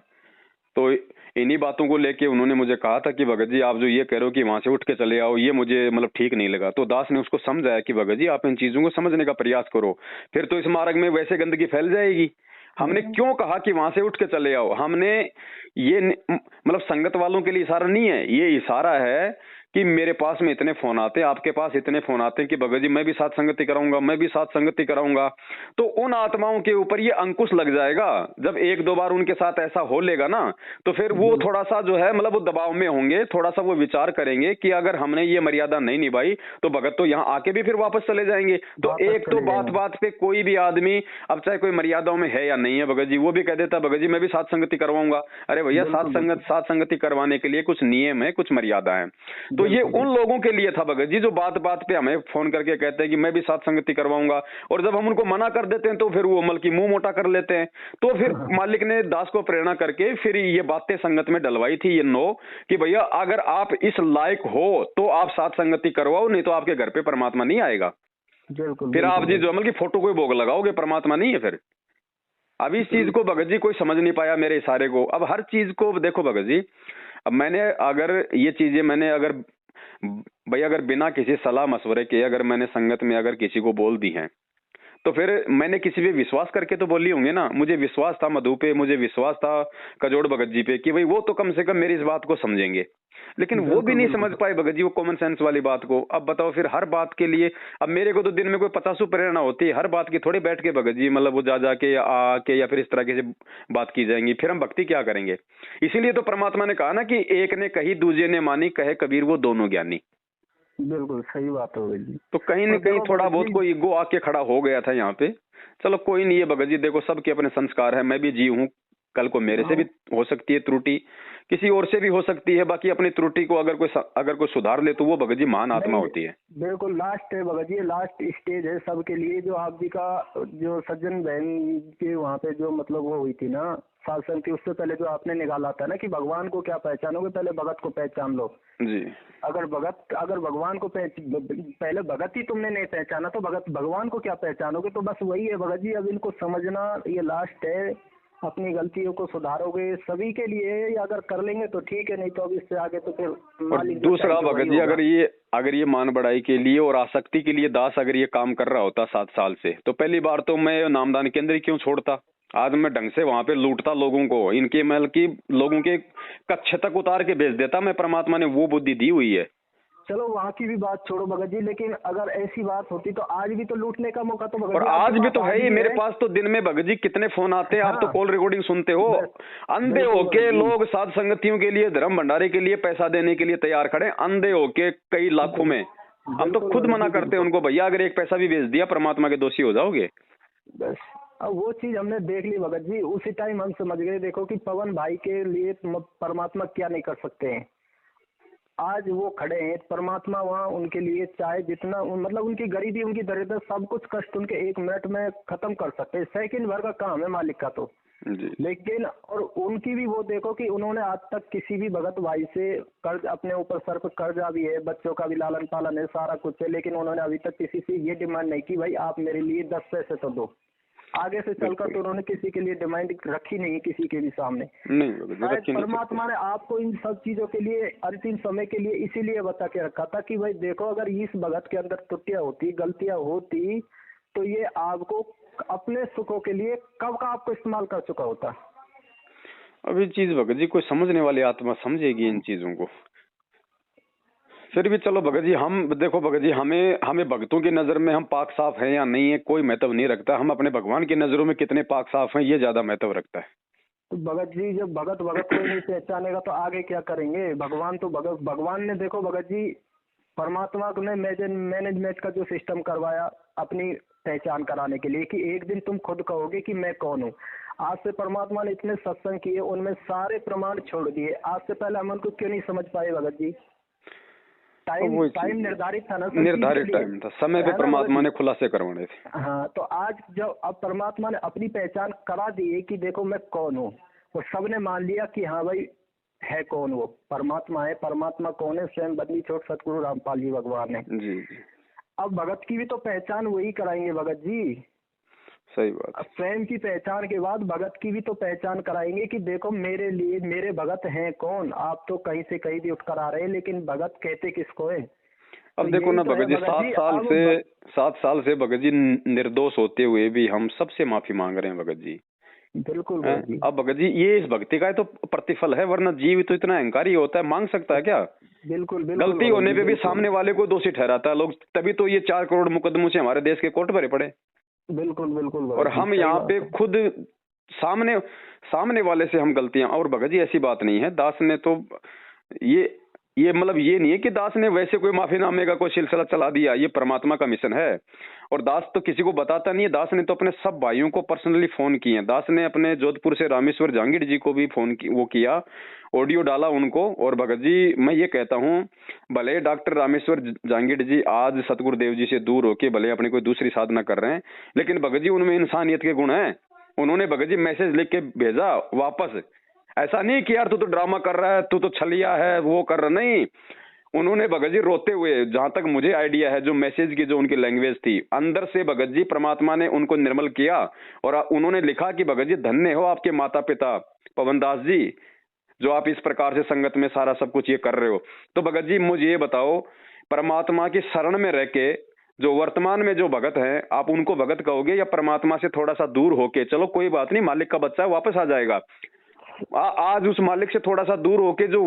तो इन्हीं बातों को लेके उन्होंने मुझे कहा था कि भगत जी आप जो ये कह रहे हो कि वहां से उठ के चले आओ, ये मुझे मतलब ठीक नहीं लगा। तो दास ने उसको समझाया कि भगत जी आप इन चीजों को समझने का प्रयास करो, फिर तो इस मार्ग में वैसे गंदगी फैल जाएगी। हमने क्यों कहा कि वहां से उठ के चले आओ? हमने ये मतलब संगत वालों के लिए इशारा नहीं है, ये इशारा है कि मेरे पास में इतने फोन आते हैं, आपके पास इतने फोन आते हैं कि भगत जी मैं भी साथ संगति कराऊंगा, मैं भी साथ संगति कराऊंगा, तो उन आत्माओं के ऊपर ये अंकुश लग जाएगा। जब एक दो बार उनके साथ ऐसा हो लेगा ना, तो फिर वो थोड़ा सा जो है मतलब वो दबाव में होंगे, थोड़ा सा वो विचार करेंगे कि अगर हमने ये मर्यादा नहीं निभाई तो भगत तो यहाँ आके भी फिर वापस चले जाएंगे। तो एक तो बात बात पे कोई भी आदमी, अब चाहे कोई मर्यादाओं में है या नहीं है भगत जी, वो भी कह देता भगत जी मैं भी साथ संगति करवाऊंगा। अरे भैया साथ संगति करवाने के लिए कुछ नियम है, कुछ मर्यादा है। तो ये उन लोगों के लिए था भगत जी जो बात बात पे हमें फोन करके कहते हैं कि मैं भी साथ संगति करवाऊंगा, और जब हम उनको मना कर देते हैं तो फिर वो अमल की मुंह मोटा कर लेते हैं। तो फिर मालिक ने दास को प्रेरणा करके फिर ये बातें संगत में डलवाई थी, ये नो कि भैया अगर आप इस लायक हो तो आप साथ संगति करवाओ, नहीं तो आपके घर पे परमात्मा नहीं आएगा। फिर आप जी जो अमल की फोटो कोई भोग लगाओगे, परमात्मा नहीं है फिर। अब इस चीज को भगत जी कोई समझ नहीं पाया मेरे इशारे को। अब हर चीज को देखो भगत जी, अब मैंने अगर ये चीजें मैंने अगर भाई अगर बिना किसी सलाह मशवरे के अगर मैंने संगत में अगर किसी को बोल दी हैं, तो फिर मैंने किसी पे विश्वास करके तो बोली होंगे ना। मुझे विश्वास था मधु पे, मुझे विश्वास था कजोड़ भगत जी पे कि भाई वो तो कम से कम मेरी इस बात को समझेंगे, लेकिन वो भी नहीं समझ पाए भगत जी वो कॉमन सेंस वाली बात को। अब बताओ फिर हर बात के लिए, अब मेरे को तो दिन में कोई 50 प्रेरणा होती है, हर बात की थोड़ी बैठ के भगत जी मतलब वो जा जाके या आके या फिर इस तरह से बात की जाएंगी, फिर हम भक्ति क्या करेंगे। इसीलिए तो परमात्मा ने कहा ना कि एक ने कही दूजे ने मानी, कहे कबीर वो दोनों ज्ञानी। बिल्कुल सही बात हो गई। तो कहीं न कहीं थोड़ा बहुत कोई ईगो आके खड़ा हो गया था यहाँ पे। चलो कोई नहीं है भगत जी, देखो सबके अपने संस्कार है, मैं भी जी हूँ, कल को मेरे से भी हो सकती है त्रुटि, किसी और से भी हो सकती है। बाकी अपनी त्रुटि को अगर कोई सुधार ले तो वो भगत जी महान आत्मा होती है। बिल्कुल लास्ट है भगत जी, लास्ट स्टेज है सबके लिए। जो आप जी का जो सज्जन बहन के वहाँ पे जो मतलब वो हुई थी ना शासन की, उससे पहले जो आपने निकाला था ना कि भगवान को क्या पहचानोगे, पहले भगत को पहचान लो जी। अगर भगवान को पहले भगत ही तुमने नहीं पहचाना तो भगवान को क्या पहचानोगे। तो बस वही है भगत जी, अब इनको समझना ये लास्ट है। अपनी गलतियों को सुधारोगे सभी के लिए, या अगर कर लेंगे तो ठीक है, नहीं तो अब इससे आगे तो फिर। और दूसरा भगत जी, अगर ये मान बढ़ाई के लिए और आसक्ति के लिए दास अगर ये काम कर रहा होता 7 साल से, तो पहली बार तो मैं नामदान केंद्र क्यों छोड़ता। आज मैं ढंग से वहां पे लूटता लोगों को, इनके महल की लोगों के कच्छ तक उतार के भेज देता मैं। परमात्मा ने वो बुद्धि दी हुई है। चलो वहाँ की भी बात छोड़ो भगत जी, लेकिन अगर ऐसी बात होती तो आज भी तो लूटने का मौका तो भगत जी, और आज भी तो है ही। मेरे पास तो दिन में भगत जी कितने फोन आते हैं। आप तो कॉल रिकॉर्डिंग सुनते हो। अंधे होके लोग साध संगतियों के लिए, धर्म भंडारे के लिए पैसा देने के लिए तैयार खड़े, अंधे होके कई लाखों में। हम तो खुद मना करते हैं उनको, भैया अगर एक पैसा भी भेज दिया परमात्मा के दोषी हो जाओगे। बस अब वो चीज हमने देख ली भगत जी, उसी टाइम हम समझ गए। देखो कि पवन भाई के लिए परमात्मा क्या नहीं कर सकते हैं। आज वो खड़े हैं परमात्मा वहाँ उनके लिए, चाहे जितना मतलब उनकी गरीबी, उनकी दरिद्रता, सब कुछ कष्ट उनके 1 मिनट में खत्म कर सकते हैं। सेकंड भर का काम है मालिक का तो जी। लेकिन और उनकी भी वो देखो कि उन्होंने आज तक किसी भी भगत भाई से कर्ज, अपने ऊपर सर पर कर्जा भी है, बच्चों का भी लालन पालन है, सारा कुछ है, लेकिन उन्होंने अभी तक किसी से ये डिमांड नहीं की भाई आप मेरे लिए 10 पैसे तो दो। आगे से चलकर तो उन्होंने किसी के लिए डिमांड रखी नहीं, किसी के भी सामने नहीं। परमात्मा ने आपको इन सब चीजों के लिए अंतिम समय के लिए इसीलिए बता के रखा था कि भाई देखो अगर इस भगत के अंदर त्रुटियां होती, गलतियां होती, तो ये आपको अपने सुखों के लिए कब का आपको इस्तेमाल कर चुका होता। अब ये चीज भगत जी कोई समझने वाली आत्मा समझेगी इन चीजों को। फिर भी चलो भगत जी, हम देखो भगत जी, हमें भक्तों की नजर में हम पाक साफ हैं या नहीं है कोई महत्व नहीं रखता। हम अपने भगवान की नजरों में कितने पाक साफ हैं ये ज्यादा महत्व रखता है। तो भगत जी जब भगत को नहीं पहचानेगा तो आगे क्या करेंगे। भगवान तो भगवान ने देखो भगत जी, परमात्मा ने मैनेजमेंट का जो सिस्टम करवाया अपनी पहचान कराने के लिए कि एक दिन तुम खुद कहोगे कि मैं कौन हूँ। आज से परमात्मा ने इतने सत्संग किए, उनमें सारे प्रमाण छोड़ दिए। आज से पहले हम उनको क्यों नहीं समझ पाए भगत जी। टाइम निर्धारित था ना, निर्धारित टाइम था, समय पे परमात्मा ने खुलासे करवाने थे। हाँ, तो आज जब अब परमात्मा ने अपनी पहचान करा दी है कि देखो मैं कौन हूँ, और सबने मान लिया कि हाँ भाई है कौन वो, परमात्मा है। परमात्मा कौन है, स्वयं बदली छोड़ सतगुरु रामपाल जी भगवान है जी। अब भगत की भी तो पहचान वही कराएंगे भगत जी। सही बात। स्वयं की पहचान के बाद भगत की भी तो पहचान कराएंगे कि देखो मेरे लिए मेरे भगत हैं कौन। आप तो कहीं से कहीं भी उठकर आ रहे हैं, लेकिन भगत कहते किसको है। अब तो देखो ना भगत जी, 7 साल से भगत जी निर्दोष होते हुए भी हम सबसे माफी मांग रहे हैं भगत जी। बिल्कुल अब भगत जी ये इस भक्ति का तो प्रतिफल है, वरना जीव तो इतना अहंकारी होता है, मांग सकता है क्या। बिल्कुल गलती होने पे भी सामने वाले को दोषी ठहराता है लोग, तभी तो ये 4 करोड़ मुकदमों से हमारे देश के कोर्ट भरे पड़े। बिल्कुल बिल्कुल। और हम यहाँ पे खुद सामने वाले से हम गलतियां, और भगत जी ऐसी बात नहीं है, दास ने तो ये मतलब ये नहीं है कि दास ने वैसे कोई माफीनामे का कोई सिलसिला चला दिया, ये परमात्मा का मिशन है। और दास तो किसी को बताता नहीं है, दास ने तो अपने सब भाइयों को पर्सनली फोन किए। दास ने अपने जोधपुर से रामेश्वर जहांगीर जी को भी फोन किया, ऑडियो डाला उनको। और भगत जी मैं ये कहता हूँ, भले डॉक्टर रामेश्वर जहांगीर जी आज सतगुरुदेव जी से दूर होके भले अपनी कोई दूसरी साधना कर रहे हैं, लेकिन भगत जी उनमें इंसानियत के गुण हैं। उन्होंने भगत जी मैसेज लिख के भेजा वापस, ऐसा नहीं कि यार तू तो ड्रामा कर रहा है, तू तो छलिया है, वो कर रहा नहीं। उन्होंने भगत जी रोते हुए, जहां तक मुझे आइडिया है, जो मैसेज की जो उनकी लैंग्वेज थी, अंदर से भगत जी परमात्मा ने उनको निर्मल किया। और उन्होंने लिखा कि भगत जी धन्य हो आपके माता पिता पवन दास जी, जो आप इस प्रकार से संगत में सारा सब कुछ ये कर रहे हो। तो भगत जी मुझे ये बताओ, परमात्मा की शरण में रह के जो वर्तमान में जो भगत हैं, आप उनको भगत कहोगे या परमात्मा से थोड़ा सा दूर होके, चलो कोई बात नहीं मालिक का बच्चा है वापस आ जाएगा, आज उस मालिक से थोड़ा सा दूर होके जो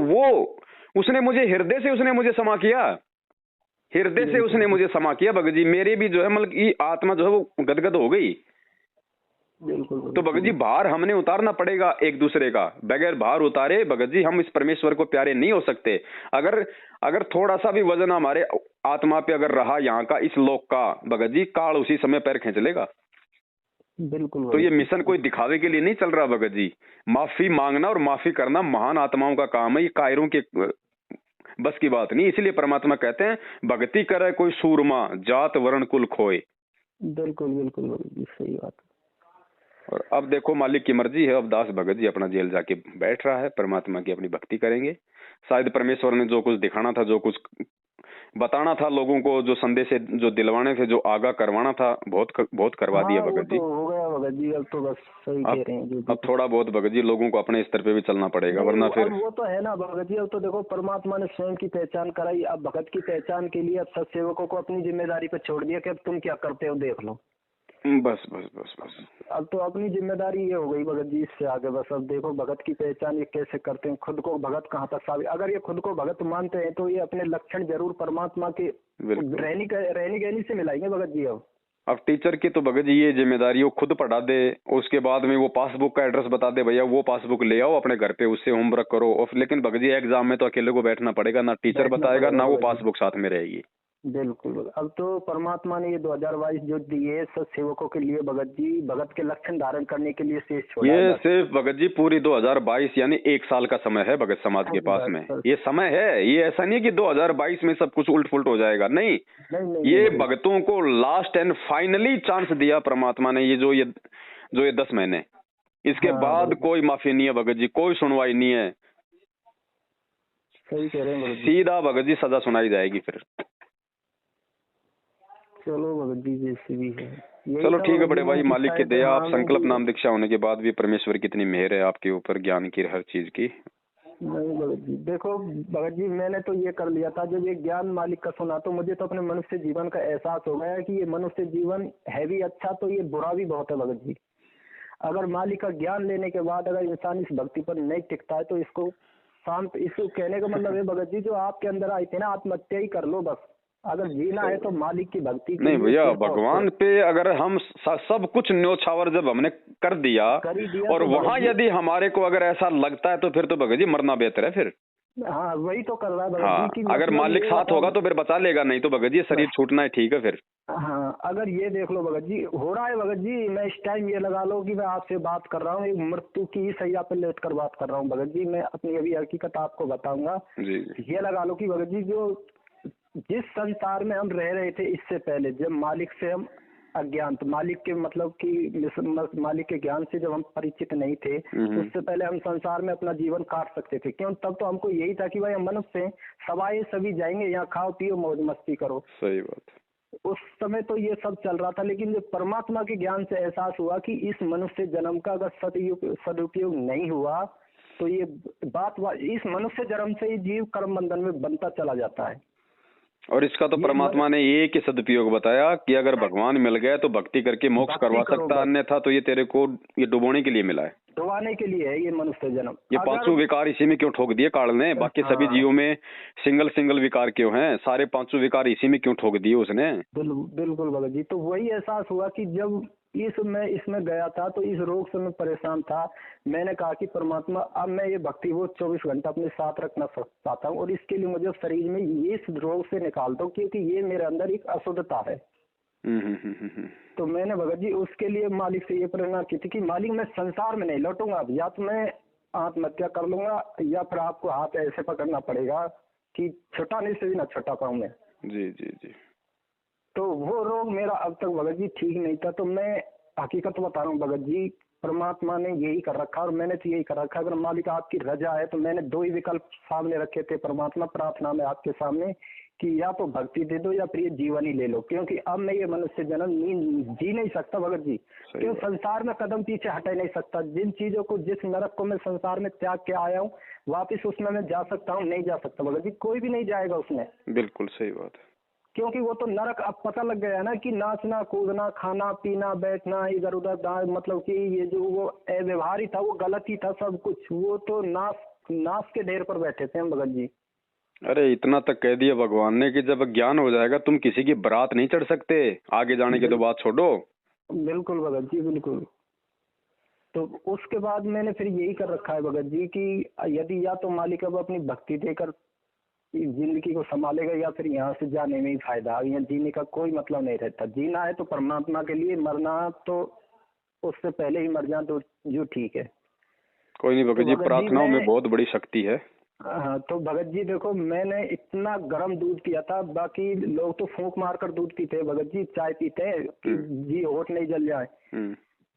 उसने मुझे हृदय से उसने मुझे समा किया, हृदय से उसने मुझे समा किया भगत जी, मेरी भी जो है मतलब की आत्मा जो है वो गदगद हो गई। बिल्कुल। तो भगत जी भार हमने उतारना पड़ेगा एक दूसरे का, बगैर भार उतारे भगत जी हम इस परमेश्वर को प्यारे नहीं हो सकते। अगर थोड़ा सा भी वजन हमारे आत्मा पे अगर रहा यहाँ का, इस लोक का, भगत जी काल उसी समय पैर खींच लेगा। बिल्कुल। तो ये मिशन कोई दिखावे के लिए नहीं चल रहा भगत जी। माफी मांगना और माफी करना महान आत्माओं का काम है, ये कायरों के बस की बात नहीं। इसलिए परमात्मा कहते हैं भक्ति करे कोई सूरमा, जात वर्ण कुल खोए। बिल्कुल बिल्कुल सही बात। और अब देखो मालिक की मर्जी है, अब दास भगत जी अपना जेल जाके बैठ रहा है, परमात्मा की अपनी भक्ति करेंगे। शायद परमेश्वर ने जो कुछ दिखाना था, जो कुछ बताना था लोगों को, जो संदेश जो दिलवाने थे, जो आगाह करवाना था, बहुत करवा दिया भगत जी। हो गया भगत जी, अब तो बस सही कह रहे हैं। अब थोड़ा बहुत भगत जी लोगों को अपने स्तर पे भी चलना पड़ेगा, वरना फिर वो तो है ना भगत जी। अब तो देखो परमात्मा ने स्वयं की पहचान कराई, अब भगत की पहचान के लिए अब सत्सेवकों को अपनी जिम्मेदारी पे छोड़ दिया कि अब तुम क्या करते हो देख लो। बस बस बस बस अब तो अपनी जिम्मेदारी ये हो गई भगत जी, इससे आगे बस अब देखो भगत की पहचान ये कैसे करते हैं, खुद को भगत कहाँ तक साबित। अगर ये खुद को भगत मानते हैं तो ये अपने लक्षण जरूर परमात्मा के रहनी गहनी से मिलाएंगे भगत जी। अब टीचर की तो भगत जी ये जिम्मेदारी, वो खुद पढ़ा दे, उसके बाद में वो पासबुक का एड्रेस बता दे, भैया वो पासबुक ले आओ अपने घर पे, उससे होमवर्क करो। और लेकिन भगत जी एग्जाम में तो अकेले को बैठना पड़ेगा, ना टीचर बताएगा ना वो पासबुक साथ में रहेगी। बिल्कुल। अब तो परमात्मा ने ये 2022 जो दिए सब सेवकों के लिए भगत जी, भगत के लक्षण धारण करने के लिए शेष छोड़ा। ये सिर्फ भगत जी पूरी 2022 यानी 1 साल का समय है भगत समाज के पास में, ये समय है। ये ऐसा नहीं है कि 2022 में सब कुछ उल्ट पुलट हो जाएगा, नहीं, ये भगतों को लास्ट एंड फाइनली चांस दिया परमात्मा ने। ये जो ये 10 महीने, इसके बाद कोई माफी नहीं है भगत जी, कोई सुनवाई नहीं है। सही कह रहे हैं सीधा भगत जी सजा सुनाई जाएगी फिर। चलो भगत जी जैसे भी है। चलो ठीक है बड़े भाई, मालिक की दया, आप संकल्प नाम दीक्षा होने के बाद भी परमेश्वर कितनी मेहर है आपके ऊपर, ज्ञान की हर चीज की। नहीं भगत जी, देखो भगत जी मैंने तो ये कर लिया था, जब ये ज्ञान मालिक का सुना तो मुझे तो अपने मनुष्य जीवन का एहसास हो गया कि ये मनुष्य जीवन है भी अच्छा तो ये बुरा भी बहुत है भगत जी। अगर मालिक का ज्ञान लेने के बाद अगर इंसान इस भक्ति पर नहीं टिकता है तो इसको कहने का मतलब है भगत जी, जो आपके अंदर आई थी ना, आत्महत्या ही कर लो बस। अगर जीना है तो मालिक की भक्ति नहीं भैया, भगवान पे अगर हम सब कुछ न्योछावर जब हमने कर दिया और तो वहाँ यदि हमारे को अगर ऐसा लगता है तो फिर तो भगत जी मरना बेहतर है फिर। हाँ वही तो कर रहा है भगत जी। अगर मालिक साथ होगा तो फिर बचा लेगा, नहीं तो भगत जी शरीर छूटना है, ठीक है फिर। हाँ अगर ये देख लो भगत जी हो रहा है भगत जी, मैं इस टाइम ये लगा लो कि मैं आपसे बात कर रहा हूँ, एक मृत्यु की ही सैया पे लेट कर बात कर रहा हूँ भगत जी। मैं अपनी अभी हकीकत आपको बताऊंगा। ये लगा लो कि भगत जी जो जिस संसार में हम रह रहे थे इससे पहले, जब मालिक से हम अज्ञात, मालिक के मतलब कि मालिक के ज्ञान से जब हम परिचित नहीं थे, उससे पहले हम संसार में अपना जीवन काट सकते थे। क्यों? तब तो हमको यही था कि भाई हम मनुष्य हैं, सवाए सभी जाएंगे, यहाँ खाओ पियो मौज मस्ती करो। सही बात। उस समय तो ये सब चल रहा था, लेकिन जब परमात्मा के ज्ञान से एहसास हुआ कि इस मनुष्य जन्म का अगर सदुपयोग नहीं हुआ तो ये बात इस मनुष्य जन्म से ही जीव कर्म बंधन में बनता चला जाता है। और इसका तो परमात्मा ने एक ही सदुपयोग बताया कि अगर भगवान मिल गए तो भक्ति करके मोक्ष करवा सकता, अन्यथा तो ये तेरे को ये डुबोने के लिए मिला है, डुबाने के लिए है ये मनुष्य जन्म। ये पांचों विकार इसी में क्यों ठोक दिए काल ने? बाकी सभी जीवों में सिंगल विकार क्यों हैं? सारे पांचों विकार इसी में क्यों ठोक दिए उसने? बिल्कुल भगत जी। तो वही एहसास हुआ कि जब इसमें गया था तो इस रोग से मैं परेशान था। मैंने कहा कि परमात्मा अब मैं ये भक्ति वो 24 घंटा अपने साथ रखना चाहता हूँ और इसके लिए मुझे शरीर में ये इस रोग से निकाल दो, क्योंकि ये मेरे अंदर एक अशुद्धता है। तो मैंने भगत जी उसके लिए मालिक से ये प्रेरणा की थी कि मालिक मैं संसार में नहीं लौटूंगा, या तो मैं आत्महत्या कर लूंगा या फिर आपको हाथ ऐसे पकड़ना पड़ेगा कि छुटाने से भी ना छुटा पाऊं मैं। जी जी जी। तो वो रोग मेरा अब तक भगत जी ठीक नहीं था। तो मैं हकीकत बता रहा हूँ भगत जी, परमात्मा ने यही कर रखा और मैंने तो यही कर रखा। अगर मालिक आपकी रजा है तो मैंने 2 ही विकल्प सामने रखे थे परमात्मा प्रार्थना में आपके सामने कि या तो भक्ति दे दो या फिर ये जीवन ही ले लो, क्योंकि अब मैं ये मनुष्य जन्म जी नहीं सकता भगत जी। क्यों संसार में कदम पीछे हटा नहीं सकता। जिन चीजों को, जिस नरक को मैं संसार में त्याग के आया हूँ, वापिस उसमें मैं जा सकता हूँ? नहीं जा सकता भगत जी, कोई भी नहीं जाएगा उसमें। बिल्कुल सही बात है, क्योंकि वो तो नरक अब पता लग गया है ना कि नाचना कूदना खाना पीना बैठना इधर उधर, मतलब कि ये जो वो अव्यवहार ही था वो गलत ही था सब कुछ। वो तो नाश के ढेर पर बैठे थे हम भगत जी। अरे इतना तक कह दिया भगवान ने कि जब ज्ञान हो जाएगा तुम किसी की बारात नहीं चढ़ सकते, आगे जाने की तो बात छोड़ो। बिल्कुल भगत जी बिल्कुल। तो उसके बाद मैंने फिर यही कर रखा है भगत जी कि यदि या तो मालिक अब अपनी भक्ति देकर जिंदगी को संभालेगा या फिर यहाँ से जाने में ही फायदा। यहाँ जीने का कोई मतलब नहीं रहता। जीना है तो परमात्मा के लिए, मरना तो उससे पहले ही मर जाए तो जो ठीक है। कोई नहीं भगत जी, प्रार्थनाओं में बहुत बड़ी शक्ति है। हाँ तो भगत जी देखो, मैंने इतना गर्म दूध पिया था, बाकी लोग तो फूंक मारकर दूध पीते हैं भगत जी, चाय पीते हैं कि जी होठ नहीं जल जाए।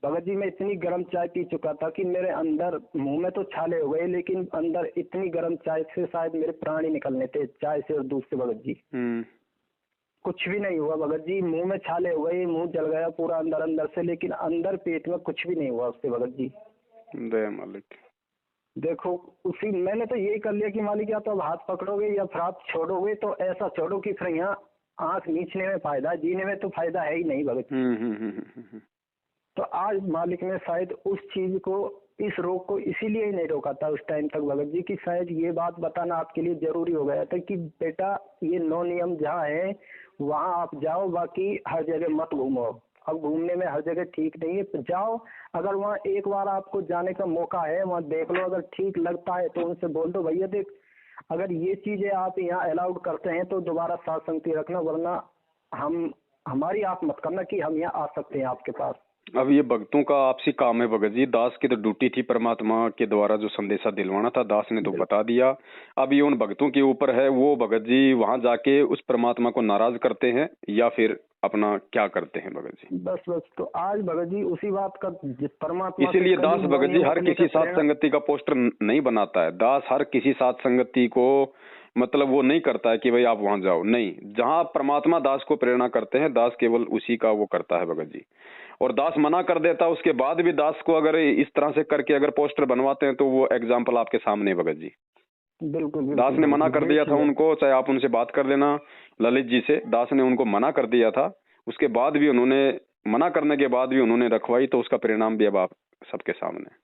भगत जी मैं इतनी गर्म चाय पी चुका था कि मेरे अंदर, मुंह में तो छाले हो गए लेकिन अंदर इतनी गर्म चाय से शायद मेरे प्राण ही निकलने थे, चाय से और दूध से भगत जी। कुछ भी नहीं हुआ भगत जी, मुंह में छाले हो गए, मुंह जल गया पूरा अंदर से, लेकिन अंदर पेट में कुछ भी नहीं हुआ उससे भगत जी। दया मालिक। देखो उसी मैंने तो यही कर लिया कि मालिक या तो अब हाथ पकड़ोगे या फिर आप छोड़ोगे तो ऐसा छोड़ो कि फिर यहाँ आंख नीचने में फायदा, जीने में तो फायदा है ही नहीं भगत। तो आज मालिक ने शायद उस चीज को, इस रोग को इसीलिए ही नहीं रोका था उस टाइम तक भगत जी कि शायद ये बात बताना आपके लिए जरूरी हो गया था कि बेटा ये 9 नियम जहाँ है वहाँ आप जाओ, बाकी हर जगह मत घूमो। अब घूमने में हर जगह ठीक नहीं है, तो जाओ, अगर वहाँ एक बार आपको जाने का मौका है वहाँ देख लो, अगर ठीक लगता है तो उनसे बोल दो भैया देख अगर ये चीजें आप यहाँ अलाउड करते हैं तो दोबारा साथ संगति रखना, वरना हमारी आप मत करना कि हम यहाँ आ सकते हैं आपके पास। अब ये भक्तों का आपसी काम है भगत जी। दास की तो ड्यूटी थी परमात्मा के द्वारा जो संदेशा दिलवाना था, दास ने तो बता दिया। अब ये उन भक्तों के ऊपर है, वो भगत जी वहां जाके उस परमात्मा को नाराज करते हैं या फिर अपना क्या करते हैं भगत जी। बस तो आज भगत जी उसी बात का परमात्मा, इसीलिए दास भगत जी हर किसी साथ संगति का पोस्टर नहीं बनाता है। दास हर किसी साथ संगति को मतलब वो नहीं करता है कि भाई आप वहां जाओ, नहीं। जहां परमात्मा दास को प्रेरणा करते हैं, दास केवल उसी का वो करता है भगत जी। और दास मना कर देता, उसके बाद भी दास को अगर इस तरह से करके अगर पोस्टर बनवाते हैं तो वो एग्जाम्पल आपके सामने है भगत जी। बिल्कुल दास ने मना कर दिया था उनको, चाहे आप उनसे बात कर लेना ललित जी से, दास ने उनको मना कर दिया था। उसके बाद भी उन्होंने मना करने के बाद भी उन्होंने रखवाई, तो उसका परिणाम भी अब आप सबके सामने।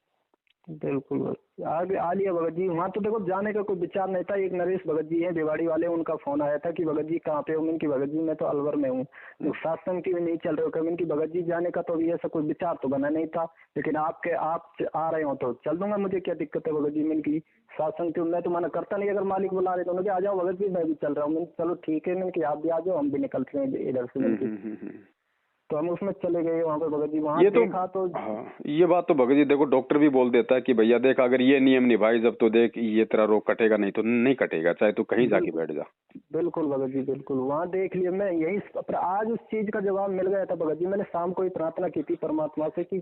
बिल्कुल आगे आ लिया भगत जी। वहाँ तो देखो जाने का कोई विचार नहीं था। एक नरेश भगत जी हैं भिवाड़ी वाले, उनका फोन आया था कि भगत जी कहाँ पे हो। मैंने कि भगत जी मैं तो अलवर में हूँ, सत्संग की भी नहीं चल रहे हो। मैंने कि भगत जी जाने का तो अभी ऐसा कोई विचार तो बना नहीं था, लेकिन आप आ रहे हो तो चल दूंगा, मुझे क्या दिक्कत है भगत जी। मैंने की सत्संग की मैं तो मना करता नहीं, अगर मालिक बुला रहे तो मुझे आ जाओ भगत जी, मैं भी चल रहा हूँ। चलो ठीक है, मैंने कि आप भी आ जाओ, हम भी निकलते हैं इधर से। तो हम उसमें चले गए वहाँ पे भगत जी। वहाँ देखा तो हाँ, ये बात तो भगत जी देखो डॉक्टर भी बोल देता है कि भैया देख अगर ये नियम निभाई जब तो देख ये तेरा रोग कटेगा, नहीं तो नहीं कटेगा, चाहे तू कहीं जाके बैठ जा। बिल्कुल भगत जी बिल्कुल। वहाँ देख लिया मैं यही, आज उस चीज का जवाब मिल गया था भगत जी। मैंने शाम को ही प्रार्थना की थी परमात्मा से कि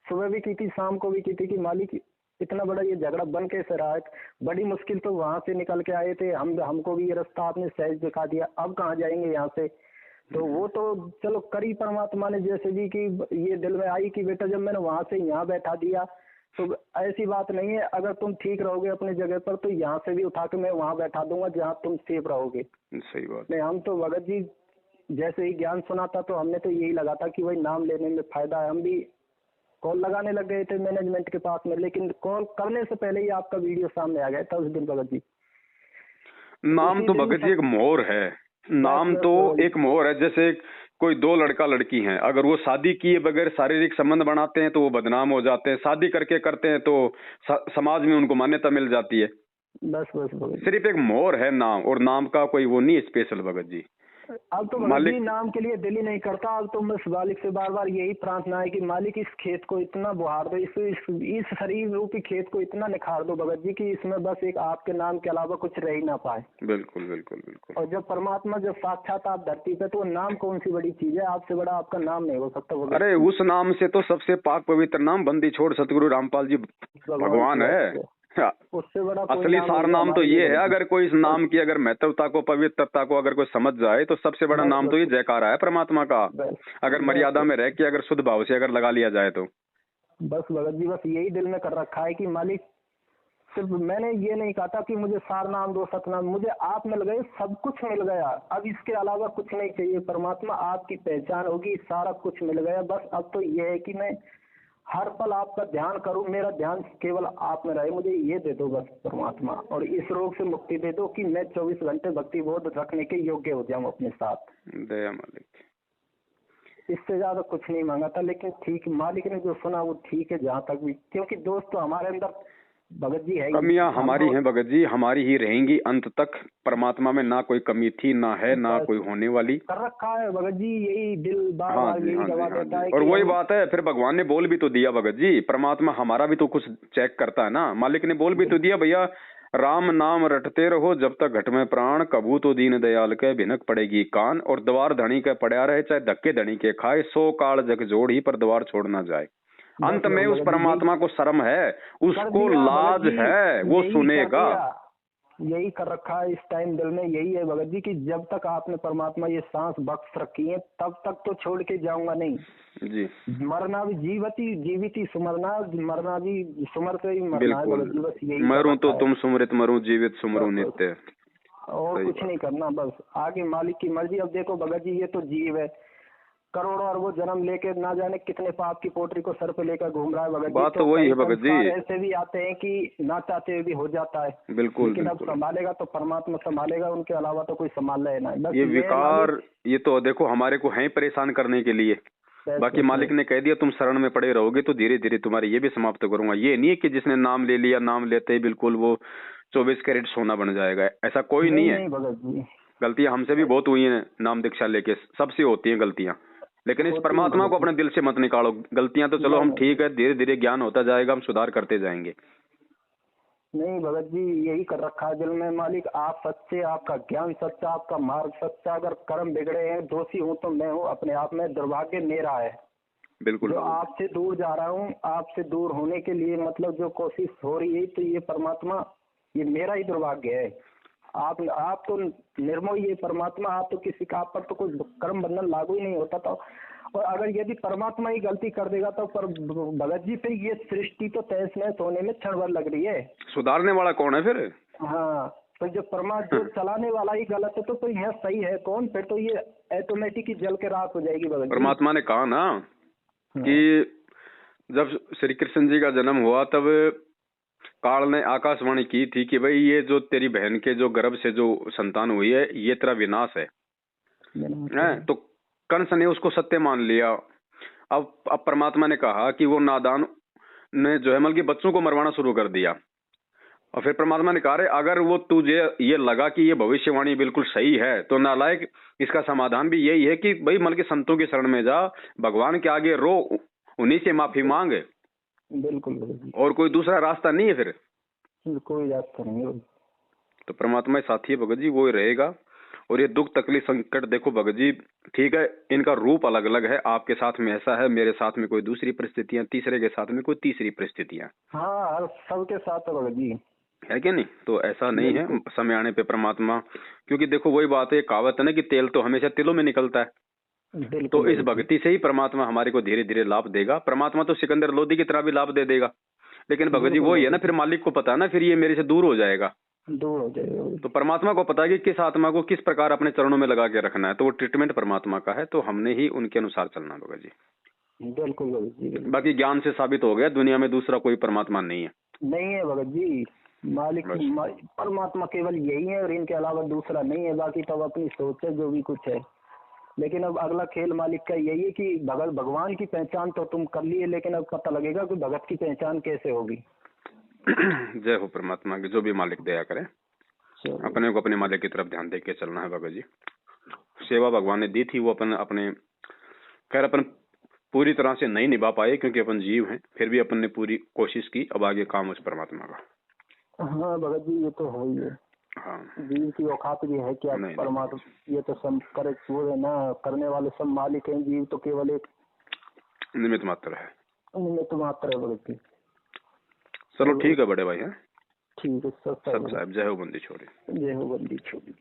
सुबह भी की थी शाम को भी की थी कि मालिक इतना बड़ा ये झगड़ा बन कैसे रहा है। बड़ी मुश्किल तो वहां से निकल के आए थे, हमको भी ये रास्ता आपने सहज दिखा दिया, अब कहाँ जाएंगे यहाँ से। तो वो तो चलो करी परमात्मा ने जैसे भी कि ये दिल में आई कि बेटा जब मैंने वहां से यहाँ बैठा दिया तो ऐसी बात नहीं है, अगर तुम ठीक रहोगे अपनी जगह पर तो यहाँ से भी उठा के मैं वहाँ बैठा दूंगा जहाँ तुम सेफ रहोगे। सही बात नहीं, हम तो भगत जी जैसे ही ज्ञान सुना था तो हमने तो यही लगा था कि भाई नाम लेने में फायदा है। हम भी कॉल लगाने लग गए थे मैनेजमेंट के पास में, लेकिन कॉल करने से पहले ही आपका वीडियो सामने आ गया था उस दिन भगत जी। नाम तो भगत जी एक मोहर है, नाम तो एक मोहर है। जैसे कोई दो लड़का लड़की हैं, अगर वो शादी किए बगैर शारीरिक संबंध बनाते हैं तो वो बदनाम हो जाते हैं, शादी करके करते हैं तो समाज में उनको मान्यता मिल जाती है। बस बस सिर्फ एक मोहर है नाम, और नाम का कोई वो नहीं स्पेशल भगत जी। अब तो मालिक नाम के लिए दिल ही नहीं करता। अब तो बस मालिक से बार बार यही प्रार्थना है कि मालिक इस खेत को इतना बुहार दो, इस शरीर रूपी खेत को इतना निखार दो भगत जी कि इसमें बस एक आपके नाम के अलावा कुछ रह ही ना पाए। बिल्कुल बिल्कुल बिल्कुल। और जब परमात्मा जब साक्षात आप धरती पे, तो नाम कौन सी बड़ी चीज है, आपसे बड़ा आपका नाम नहीं हो सकता भगत। अरे उस नाम से तो सबसे पाक पवित्र नाम बंदी छोड़ सतगुरु रामपाल जी भगवान है। उससे बड़ा असली सार नाम तो ये है। अगर कोई इस नाम की अगर महत्वता को, पवित्रता को अगर कोई समझ जाए तो सबसे बड़ा नाम तो ये जयकारा है परमात्मा का। अगर मर्यादा में रह के अगर शुद्ध भाव से अगर लगा लिया जाए तो बस भगत जी बस यही दिल में कर रखा है कि मालिक, सिर्फ मैंने ये नहीं कहा था कि मुझे सार नाम दो, सतनाम, मुझे आप मिल गए, सब कुछ मिल गया। अब इसके अलावा कुछ नहीं चाहिए। परमात्मा आपकी पहचान होगी, सारा कुछ मिल गया। बस अब तो ये है कि मैं हर पल आपका ध्यान करूं, मेरा ध्यान केवल आप में रहे, मुझे ये दे दो बस परमात्मा। और इस रोग से मुक्ति दे दो कि मैं 24 घंटे भक्ति बोध रखने के योग्य हो जाऊं अपने साथ। दया मालिक। इससे ज्यादा कुछ नहीं मांगा था, लेकिन ठीक मालिक ने जो सुना वो ठीक है जहाँ तक भी। क्योंकि दोस्त तो हमारे अंदर भगत जी है, कमियां हमारी हैं भगत जी, हमारी ही रहेंगी अंत तक। परमात्मा में ना कोई कमी थी, ना है, ना कोई होने वाली। कर रखा है भगत जी, यही दिल बार यही दबा देता है। और वही बात है, फिर भगवान ने बोल भी तो दिया भगत जी, परमात्मा हमारा भी तो कुछ चेक करता है ना। मालिक ने बोल भी तो दिया, भैया राम नाम रटते रहो जब तक घट में प्राण, कबू तो दीन दयाल के भिनक पड़ेगी कान, और द्वार धनी के पड़ा रहे चाहे धक्के धनी के खाए, 100 काल जग जोड़ ही पर द्वार छोड़ ना जाए। अंत में उस परमात्मा को शर्म है, उसको लाज है, वो सुनेगा। यही कर रखा है इस टाइम दिल में, यही है भगत जी कि जब तक आपने परमात्मा ये सांस बख्श रखी है तब तक तो छोड़ के जाऊंगा नहीं जी। मरना भी जीविती सुमरना, मरना भी सुमर से ही मरना है भगत जी। बस यही मरूं तो तुम सुमरित मरूं, जीवित सुमरूं नित्य, और कुछ नहीं करना, बस आगे मालिक की मर्जी। अब देखो भगत जी, ये तो जीव है, करोड़ों अरबों जन्म लेके ना जाने कितने पाप की पोटरी को सर पे लेकर घूम रहा है भगत जी। बात तो वही है भगत जी, ऐसे भी आते हैं कि ना चाहते हुए भी हो जाता है। बिल्कुल, लेकिन अब संभालेगा तो परमात्मा संभालेगा, उनके अलावा तो कोई संभाल लेना है। ये विकार, ये तो देखो हमारे को है परेशान करने के लिए। बाकी मालिक ने कह दिया तुम शरण में पड़े रहोगे तो धीरे धीरे तुम्हारे ये भी समाप्त करूंगा। ये नहीं है कि जिसने नाम ले लिया, नाम लेते ही बिल्कुल वो 24 कैरेट सोना बन जाएगा, ऐसा कोई नहीं है। गलतियां हमसे भी बहुत हुई है, नाम दीक्षा लेके सबसे होती है गलतियां, लेकिन इस परमात्मा को अपने दिल से मत निकालो। गलतियां तो चलो हम ठीक है, धीरे धीरे ज्ञान होता जाएगा, हम सुधार करते जाएंगे। नहीं भगत जी, यही कर रखा है दिल में मालिक, आप सच्चे, आपका ज्ञान सच्चा, आपका मार्ग सच्चा। अगर कर्म बिगड़े हैं, दोषी हूँ तो मैं हूँ अपने आप में, दुर्भाग्य मेरा है। बिल्कुल, जो आपसे दूर जा रहा हूँ, आपसे दूर होने के लिए मतलब जो कोशिश हो रही है, तो ये परमात्मा, ये मेरा ही दुर्भाग्य है। आप तो निर्मोही है परमात्मा, आप तो किसी का, आप पर तो कोई कर्म बंधन लागू ही नहीं होता था। और अगर यदि परमात्मा ही गलती कर देगा तो पर भगत जी फिर ये सृष्टि तो तहस नहस होने में क्षण भर लग रही है। सुधारने वाला कौन है फिर? हाँ, तो जो परमात्मा चलाने वाला ही गलत है तो यहाँ सही है कौन? फिर तो ये ऑटोमेटिक ही जल के राख हो जाएगी भगत जी। परमात्मा ने कहा ना कि जब श्री कृष्ण जी का जन्म हुआ तब काल ने आकाशवाणी की थी कि भाई ये जो तेरी बहन के जो गर्भ से जो संतान हुई है ये तेरा विनाश है। तो कंस ने उसको सत्य मान लिया। अब परमात्मा ने कहा कि वो नादान ने जो है मतलब बच्चों को मरवाना शुरू कर दिया। और फिर परमात्मा ने कहा अगर वो तुझे ये लगा कि ये भविष्यवाणी बिल्कुल सही है तो नालायक, इसका समाधान भी यही है कि भाई मतलब संतों की शरण में जा, भगवान के आगे रो, उन्हीं से माफी मांगे। बिल्कुल, और कोई दूसरा रास्ता नहीं है, फिर कोई रास्ता नहीं है। तो परमात्मा साथी है भगत जी, वो ही रहेगा। और ये दुख तकलीफ संकट देखो भगत जी, ठीक है इनका रूप अलग अलग है, आपके साथ में ऐसा है, मेरे साथ में कोई दूसरी परिस्थितियां, तीसरे के साथ में कोई तीसरी परिस्थितियां। हाँ, सबके साथ है भगत जी, है कि नहीं? तो ऐसा नहीं है, समय आने पे परमात्मा, क्योंकि देखो वही बात है, कहावत है ना कि तेल तो हमेशा तिलों में निकलता है। तो इस भक्ति से ही परमात्मा हमारे को धीरे धीरे लाभ देगा। परमात्मा तो सिकंदर लोधी की तरह भी लाभ दे देगा, लेकिन भगत जी वही है ना, फिर मालिक को पता है ना, फिर ये मेरे से दूर हो जाएगा। तो परमात्मा को पता है कि किस आत्मा को किस प्रकार अपने चरणों में लगा के रखना है, तो वो ट्रीटमेंट परमात्मा का है, तो हमने ही उनके अनुसार चलना भगत जी। बिल्कुल भगत जी। बाकी ज्ञान से साबित हो गया दुनिया में दूसरा कोई परमात्मा नहीं है। नहीं है भगत जी, मालिक परमात्मा केवल यही है और इनके अलावा दूसरा नहीं है। बाकी तो अपनी सोच है जो भी कुछ है, लेकिन अब अगला खेल मालिक का यही है कि भगवान की पहचान तो तुम कर लिए, लेकिन अब पता लगेगा कि भगत की पहचान कैसे होगी। जय हो परमात्मा की, जो भी मालिक दया करे। अपने को अपने मालिक की तरफ ध्यान दे के चलना है भगत जी। सेवा भगवान ने दी थी, वो अपने खैर अपन पूरी तरह से नहीं निभा पाए क्योंकि अपन जीव हैं, फिर भी अपन ने पूरी कोशिश की। अब आगे काम उस परमात्मा का। हाँ भगत जी, ये तो है ही है। हाँ, जीव की औकात भी है क्या परमात्मा, ये तो सब करे वो है ना, करने वाले सब मालिक हैं, जीव तो केवल एक निमित्त मात्र है। निमित्त मात्र है भगत जी। चलो ठीक है बड़े भाई, है ठीक है सब साहब। जय हो बंदी छोड़ी। जय हो बंदी छोड़ी।